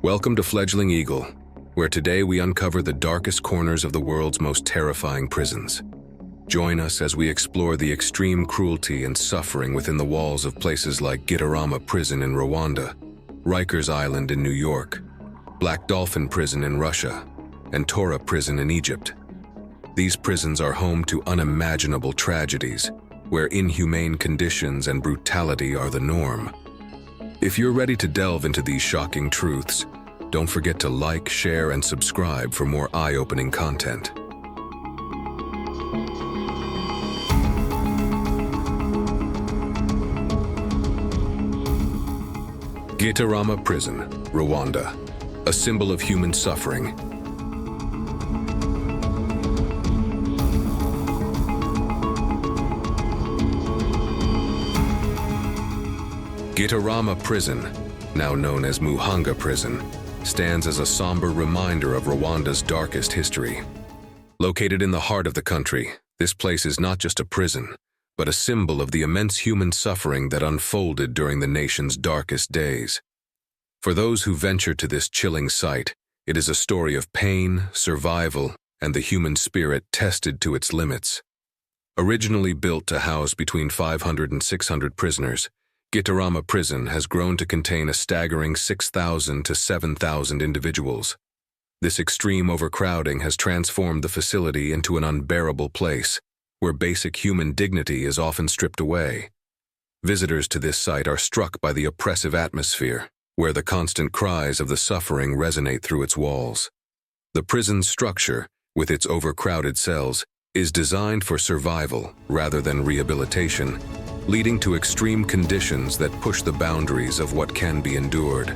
Welcome to Fledgling Eagle, where today we uncover the darkest corners of the world's most terrifying prisons. Join us as we explore the extreme cruelty and suffering within the walls of places like Gitarama Prison in Rwanda, Rikers Island in New York, Black Dolphin Prison in Russia, and Tora Prison in Egypt. These prisons are home to unimaginable tragedies, where inhumane conditions and brutality are the norm. If you're ready to delve into these shocking truths, don't forget to like, share, and subscribe for more eye-opening content. Gitarama Prison, Rwanda, a symbol of human suffering. Gitarama Prison, now known as Muhanga Prison, stands as a somber reminder of Rwanda's darkest history. Located in the heart of the country, this place is not just a prison, but a symbol of the immense human suffering that unfolded during the nation's darkest days. For those who venture to this chilling sight, it is a story of pain, survival, and the human spirit tested to its limits. Originally built to house between 500 and 600 prisoners, Gitarama Prison has grown to contain a staggering 6,000 to 7,000 individuals. This extreme overcrowding has transformed the facility into an unbearable place, where basic human dignity is often stripped away. Visitors to this site are struck by the oppressive atmosphere, where the constant cries of the suffering resonate through its walls. The prison's structure, with its overcrowded cells, is designed for survival rather than rehabilitation, leading to extreme conditions that push the boundaries of what can be endured.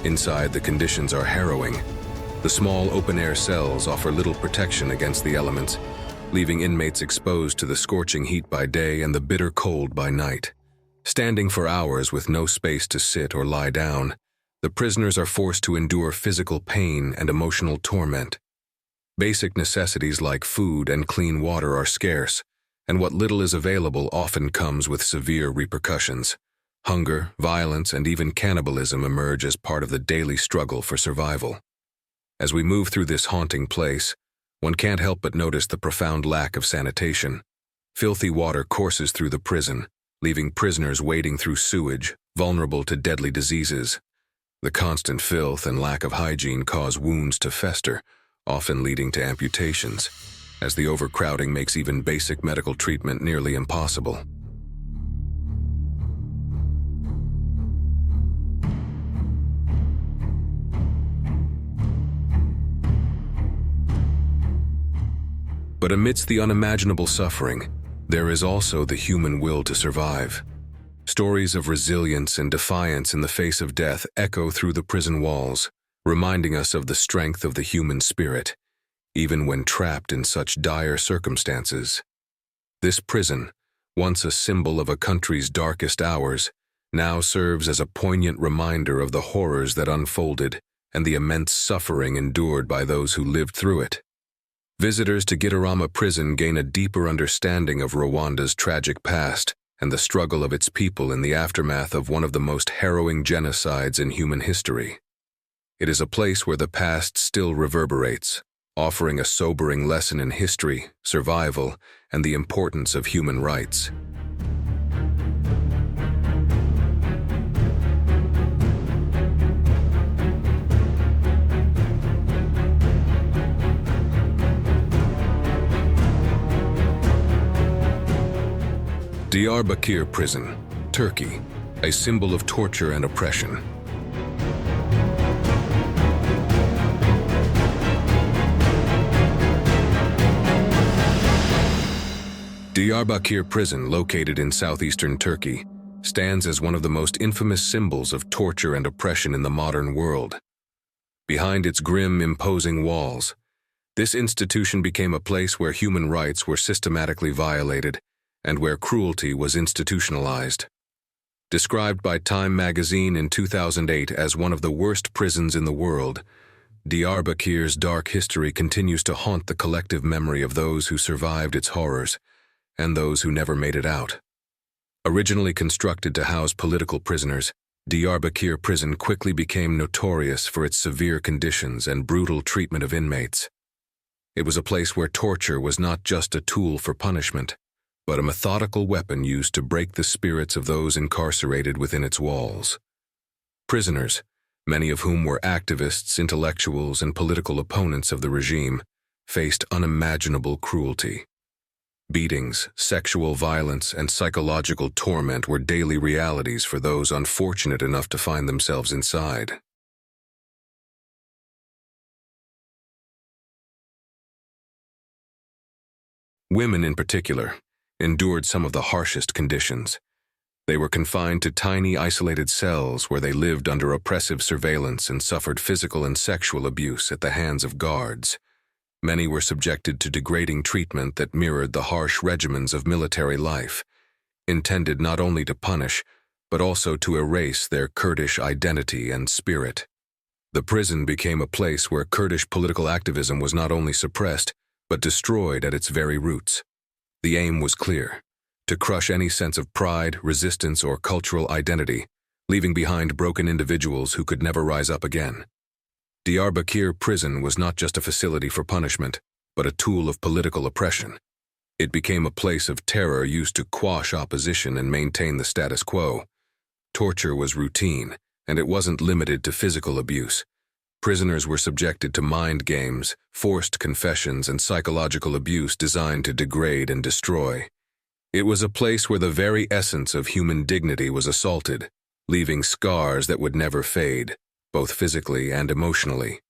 Inside, the conditions are harrowing. The small open-air cells offer little protection against the elements, leaving inmates exposed to the scorching heat by day and the bitter cold by night. Standing for hours with no space to sit or lie down, the prisoners are forced to endure physical pain and emotional torment. Basic necessities like food and clean water are scarce, and what little is available often comes with severe repercussions. Hunger, violence, and even cannibalism emerge as part of the daily struggle for survival. As we move through this haunting place, one can't help but notice the profound lack of sanitation. Filthy water courses through the prison, leaving prisoners wading through sewage, vulnerable to deadly diseases. The constant filth and lack of hygiene cause wounds to fester, often leading to amputations, as the overcrowding makes even basic medical treatment nearly impossible. But amidst the unimaginable suffering, there is also the human will to survive. Stories of resilience and defiance in the face of death echo through the prison walls, reminding us of the strength of the human spirit, even when trapped in such dire circumstances. This prison, once a symbol of a country's darkest hours, now serves as a poignant reminder of the horrors that unfolded and the immense suffering endured by those who lived through it. Visitors to Gitarama Prison gain a deeper understanding of Rwanda's tragic past and the struggle of its people in the aftermath of one of the most harrowing genocides in human history. It is a place where the past still reverberates, offering a sobering lesson in history, survival, and the importance of human rights. Diyarbakir Prison, Turkey, a symbol of torture and oppression. Diyarbakir Prison, located in southeastern Turkey, stands as one of the most infamous symbols of torture and oppression in the modern world. Behind its grim, imposing walls, this institution became a place where human rights were systematically violated and where cruelty was institutionalized. Described by Time magazine in 2008 as one of the worst prisons in the world, Diyarbakir's dark history continues to haunt the collective memory of those who survived its horrors and those who never made it out. Originally constructed to house political prisoners, Diyarbakir prison quickly became notorious for its severe conditions and brutal treatment of inmates. It was a place where torture was not just a tool for punishment, but a methodical weapon used to break the spirits of those incarcerated within its walls. Prisoners, many of whom were activists, intellectuals, and political opponents of the regime, faced unimaginable cruelty. Beatings, sexual violence, and psychological torment were daily realities for those unfortunate enough to find themselves inside. Women, in particular, endured some of the harshest conditions. They were confined to tiny, isolated cells where they lived under oppressive surveillance and suffered physical and sexual abuse at the hands of guards. Many were subjected to degrading treatment that mirrored the harsh regimens of military life, intended not only to punish, but also to erase their Kurdish identity and spirit. The prison became a place where Kurdish political activism was not only suppressed, but destroyed at its very roots. The aim was clear: to crush any sense of pride, resistance, or cultural identity, leaving behind broken individuals who could never rise up again. Diyarbakir prison was not just a facility for punishment, but a tool of political oppression. It became a place of terror used to quash opposition and maintain the status quo. Torture was routine, and it wasn't limited to physical abuse. Prisoners were subjected to mind games, forced confessions, and psychological abuse designed to degrade and destroy. It was a place where the very essence of human dignity was assaulted, leaving scars that would never fade, both physically and emotionally.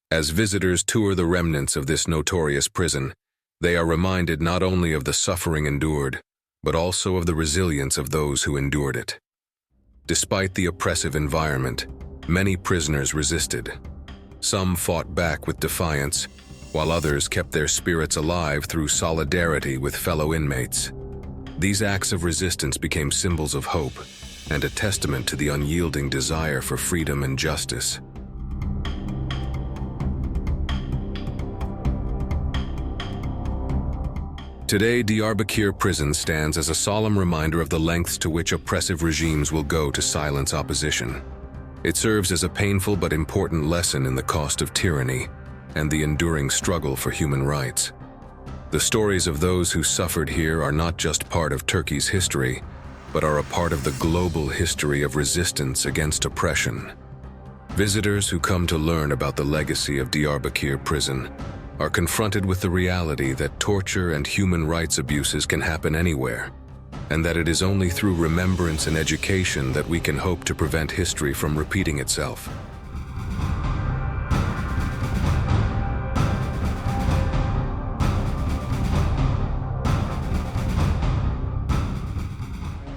As visitors tour the remnants of this notorious prison, they are reminded not only of the suffering endured, but also of the resilience of those who endured it. Despite the oppressive environment, many prisoners resisted. Some fought back with defiance, while others kept their spirits alive through solidarity with fellow inmates. These acts of resistance became symbols of hope and a testament to the unyielding desire for freedom and justice. Today, Diyarbakir prison stands as a solemn reminder of the lengths to which oppressive regimes will go to silence opposition. It serves as a painful but important lesson in the cost of tyranny and the enduring struggle for human rights. The stories of those who suffered here are not just part of Turkey's history, but are a part of the global history of resistance against oppression. Visitors who come to learn about the legacy of Diyarbakir prison are confronted with the reality that torture and human rights abuses can happen anywhere, and that it is only through remembrance and education that we can hope to prevent history from repeating itself.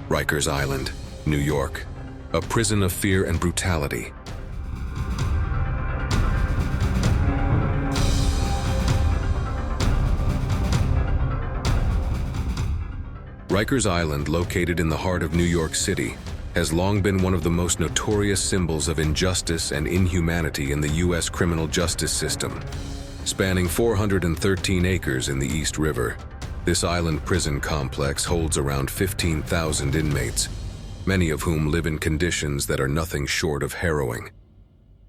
Rikers Island, New York, a prison of fear and brutality. Rikers Island, located in the heart of New York City, has long been one of the most notorious symbols of injustice and inhumanity in the U.S. criminal justice system. Spanning 413 acres in the East River, this island prison complex holds around 15,000 inmates, many of whom live in conditions that are nothing short of harrowing.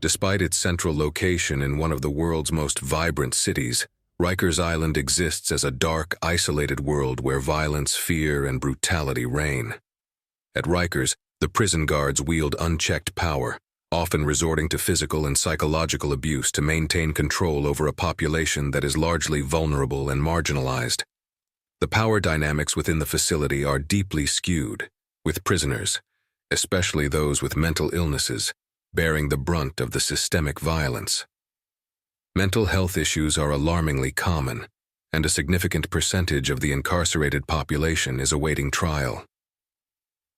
Despite its central location in one of the world's most vibrant cities, Rikers Island exists as a dark, isolated world where violence, fear, and brutality reign. At Rikers, the prison guards wield unchecked power, often resorting to physical and psychological abuse to maintain control over a population that is largely vulnerable and marginalized. The power dynamics within the facility are deeply skewed, with prisoners, especially those with mental illnesses, bearing the brunt of the systemic violence. Mental health issues are alarmingly common, and a significant percentage of the incarcerated population is awaiting trial.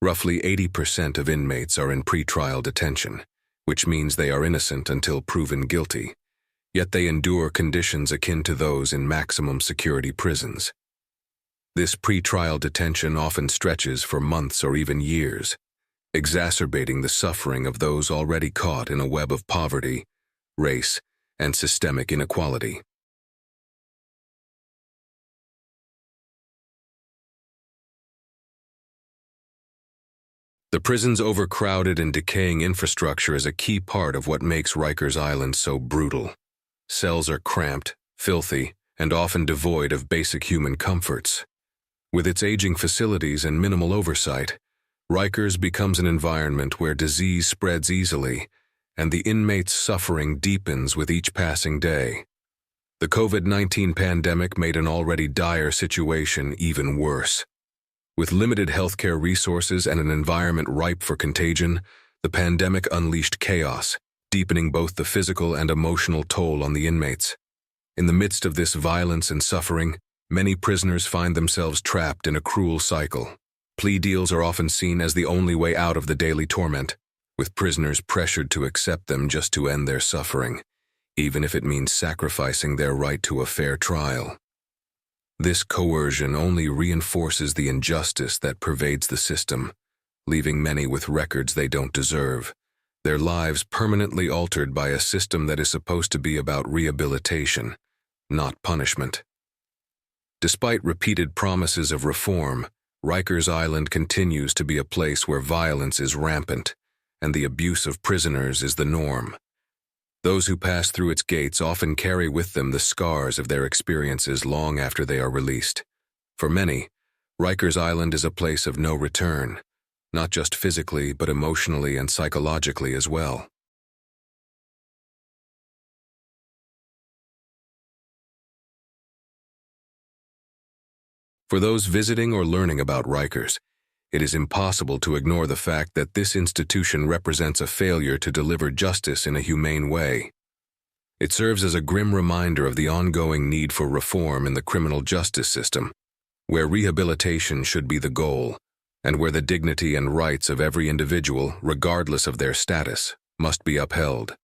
Roughly 80% of inmates are in pretrial detention, which means they are innocent until proven guilty, yet they endure conditions akin to those in maximum security prisons. This pretrial detention often stretches for months or even years, exacerbating the suffering of those already caught in a web of poverty, race, and systemic inequality. The prison's overcrowded and decaying infrastructure is a key part of what makes Rikers Island so brutal. Cells are cramped, filthy, and often devoid of basic human comforts. With its aging facilities and minimal oversight, Rikers becomes an environment where disease spreads easily, and the inmates' suffering deepens with each passing day. The COVID-19 pandemic made an already dire situation even worse. With limited healthcare resources and an environment ripe for contagion, the pandemic unleashed chaos, deepening both the physical and emotional toll on the inmates. In the midst of this violence and suffering, many prisoners find themselves trapped in a cruel cycle. Plea deals are often seen as the only way out of the daily torment, with prisoners pressured to accept them just to end their suffering, even if it means sacrificing their right to a fair trial. This coercion only reinforces the injustice that pervades the system, leaving many with records they don't deserve, their lives permanently altered by a system that is supposed to be about rehabilitation, not punishment. Despite repeated promises of reform, Rikers Island continues to be a place where violence is rampant, and the abuse of prisoners is the norm. Those who pass through its gates often carry with them the scars of their experiences long after they are released. For many, Rikers Island is a place of no return, not just physically but emotionally and psychologically as well. For those visiting or learning about Rikers, it is impossible to ignore the fact that this institution represents a failure to deliver justice in a humane way. It serves as a grim reminder of the ongoing need for reform in the criminal justice system, where rehabilitation should be the goal, and where the dignity and rights of every individual, regardless of their status, must be upheld.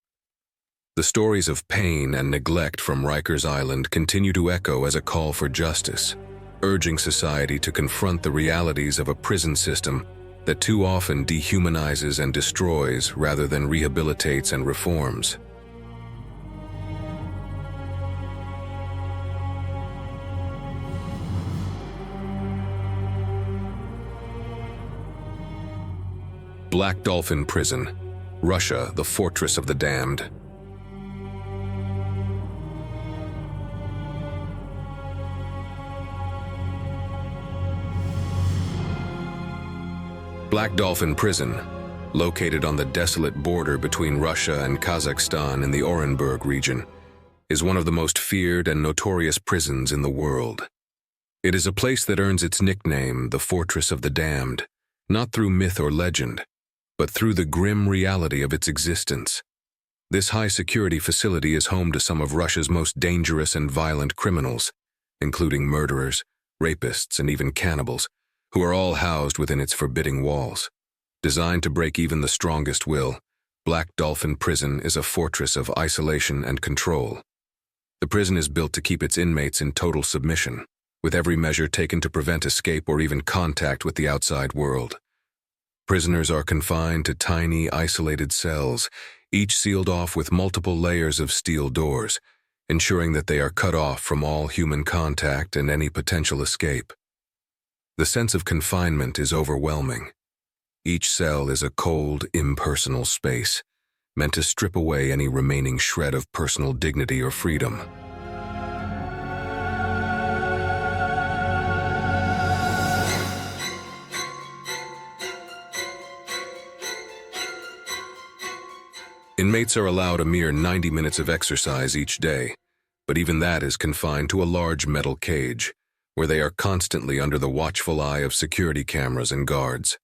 The stories of pain and neglect from Rikers Island continue to echo as a call for justice, urging society to confront the realities of a prison system that too often dehumanizes and destroys rather than rehabilitates and reforms. Black Dolphin Prison, Russia, the fortress of the damned. Black Dolphin Prison, located on the desolate border between Russia and Kazakhstan in the Orenburg region, is one of the most feared and notorious prisons in the world. It is a place that earns its nickname, the Fortress of the Damned, not through myth or legend, but through the grim reality of its existence. This high-security facility is home to some of Russia's most dangerous and violent criminals, including murderers, rapists, and even cannibals, who are all housed within its forbidding walls. Designed to break even the strongest will, Black Dolphin Prison is a fortress of isolation and control. The prison is built to keep its inmates in total submission, with every measure taken to prevent escape or even contact with the outside world. Prisoners are confined to tiny, isolated cells, each sealed off with multiple layers of steel doors, ensuring that they are cut off from all human contact and any potential escape. The sense of confinement is overwhelming. Each cell is a cold, impersonal space, meant to strip away any remaining shred of personal dignity or freedom. Inmates are allowed a mere 90 minutes of exercise each day, but even that is confined to a large metal cage, where they are constantly under the watchful eye of security cameras and guards.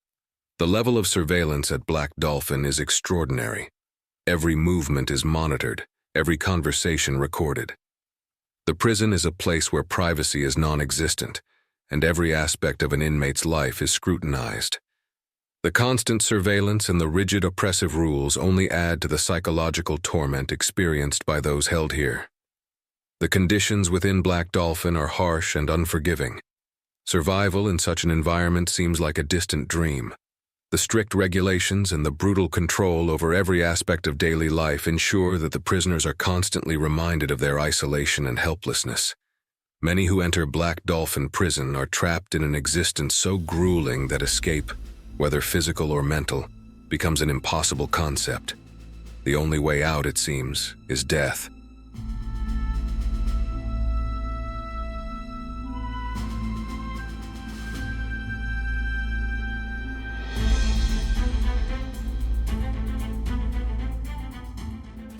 The level of surveillance at Black Dolphin is extraordinary. Every movement is monitored, every conversation recorded. The prison is a place where privacy is non-existent, and every aspect of an inmate's life is scrutinized. The constant surveillance and the rigid oppressive rules only add to the psychological torment experienced by those held here. The conditions within Black Dolphin are harsh and unforgiving. Survival in such an environment seems like a distant dream. The strict regulations and the brutal control over every aspect of daily life ensure that the prisoners are constantly reminded of their isolation and helplessness. Many who enter Black Dolphin prison are trapped in an existence so grueling that escape, whether physical or mental, becomes an impossible concept. The only way out, it seems, is death.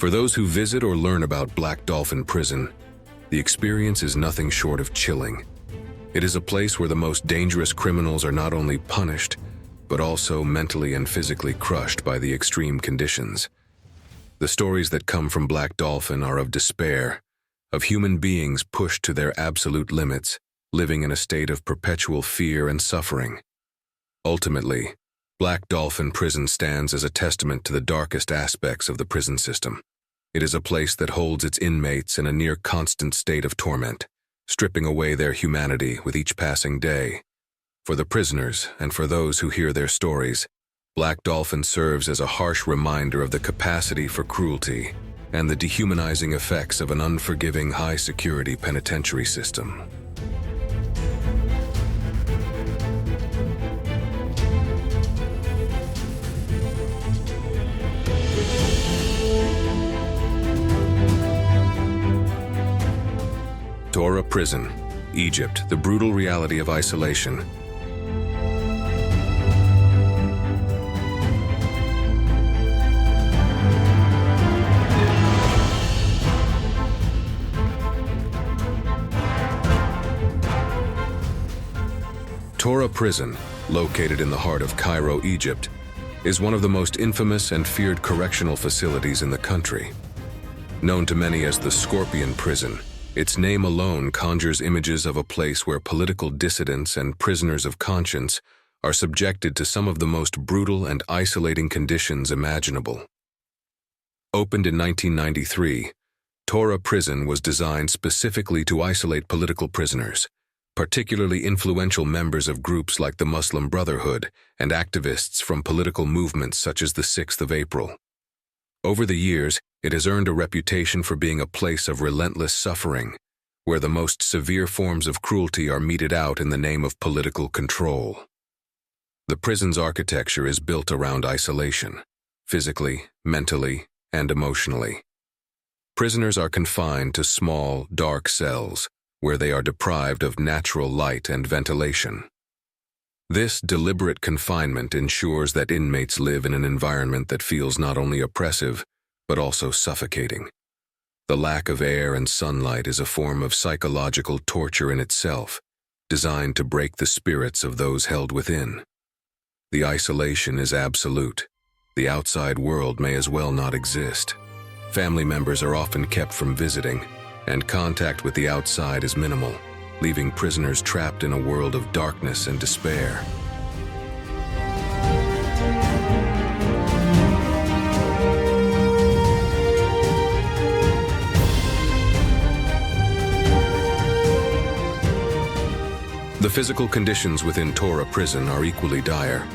For those who visit or learn about Black Dolphin prison, the experience is nothing short of chilling. It is a place where the most dangerous criminals are not only punished, but also mentally and physically crushed by the extreme conditions. The stories that come from Black Dolphin are of despair, of human beings pushed to their absolute limits, living in a state of perpetual fear and suffering. Ultimately, Black Dolphin prison stands as a testament to the darkest aspects of the prison system. It is a place that holds its inmates in a near constant state of torment, stripping away their humanity with each passing day. For the prisoners and for those who hear their stories, Black Dolphin serves as a harsh reminder of the capacity for cruelty and the dehumanizing effects of an unforgiving high-security penitentiary system. Tora Prison, Egypt, the brutal reality of isolation. Tora Prison, located in the heart of Cairo, Egypt, is one of the most infamous and feared correctional facilities in the country. Known to many as the Scorpion Prison, its name alone conjures images of a place where political dissidents and prisoners of conscience are subjected to some of the most brutal and isolating conditions imaginable. Opened in 1993, Tora Prison was designed specifically to isolate political prisoners, particularly influential members of groups like the Muslim Brotherhood and activists from political movements such as the 6th of April. Over the years, it has earned a reputation for being a place of relentless suffering, where the most severe forms of cruelty are meted out in the name of political control. The prison's architecture is built around isolation, physically, mentally, and emotionally. Prisoners are confined to small, dark cells, where they are deprived of natural light and ventilation. This deliberate confinement ensures that inmates live in an environment that feels not only oppressive, but also suffocating. The lack of air and sunlight is a form of psychological torture in itself, designed to break the spirits of those held within. The isolation is absolute. The outside world may as well not exist. Family members are often kept from visiting, and contact with the outside is minimal, leaving prisoners trapped in a world of darkness and despair. The physical conditions within Tora Prison are equally dire.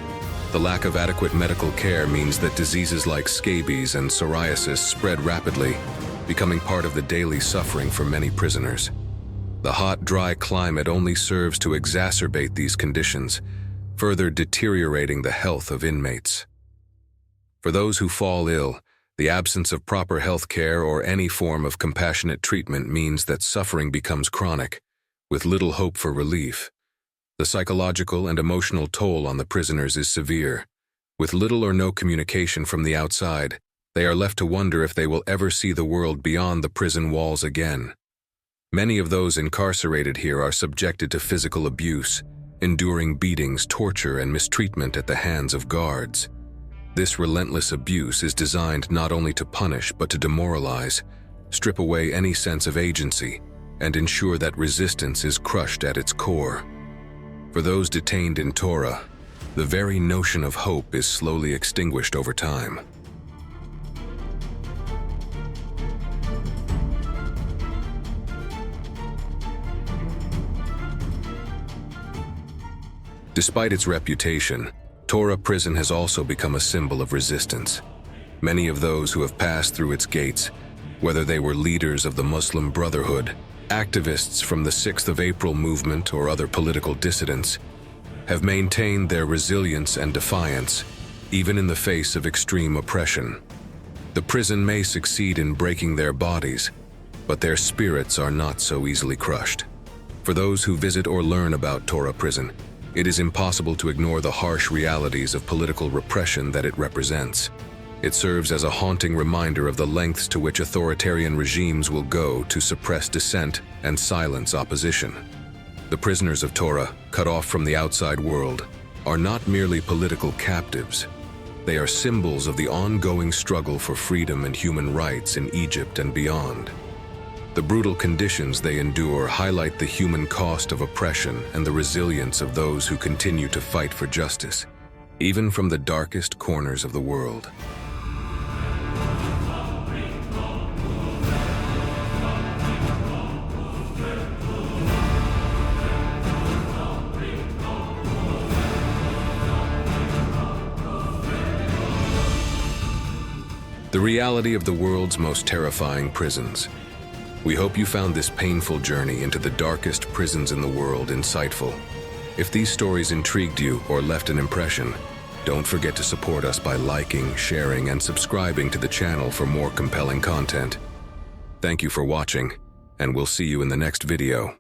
The lack of adequate medical care means that diseases like scabies and psoriasis spread rapidly, becoming part of the daily suffering for many prisoners. The hot, dry climate only serves to exacerbate these conditions, further deteriorating the health of inmates. For those who fall ill, the absence of proper health care or any form of compassionate treatment means that suffering becomes chronic, with little hope for relief. The psychological and emotional toll on the prisoners is severe. With little or no communication from the outside, they are left to wonder if they will ever see the world beyond the prison walls again. Many of those incarcerated here are subjected to physical abuse, enduring beatings, torture, and mistreatment at the hands of guards. This relentless abuse is designed not only to punish but to demoralize, strip away any sense of agency, and ensure that resistance is crushed at its core. For those detained in Tora, the very notion of hope is slowly extinguished over time. Despite its reputation, Tora prison has also become a symbol of resistance. Many of those who have passed through its gates, whether they were leaders of the Muslim Brotherhood, activists from the 6th of April movement, or other political dissidents, have maintained their resilience and defiance, even in the face of extreme oppression. The prison may succeed in breaking their bodies, but their spirits are not so easily crushed. For those who visit or learn about Tora prison, it is impossible to ignore the harsh realities of political repression that it represents. It serves as a haunting reminder of the lengths to which authoritarian regimes will go to suppress dissent and silence opposition. The prisoners of Tora, cut off from the outside world, are not merely political captives. They are symbols of the ongoing struggle for freedom and human rights in Egypt and beyond. The brutal conditions they endure highlight the human cost of oppression and the resilience of those who continue to fight for justice, even from the darkest corners of the world. The reality of the world's most terrifying prisons. We hope you found this painful journey into the darkest prisons in the world insightful. If these stories intrigued you or left an impression, don't forget to support us by liking, sharing, and subscribing to the channel for more compelling content. Thank you for watching, and we'll see you in the next video.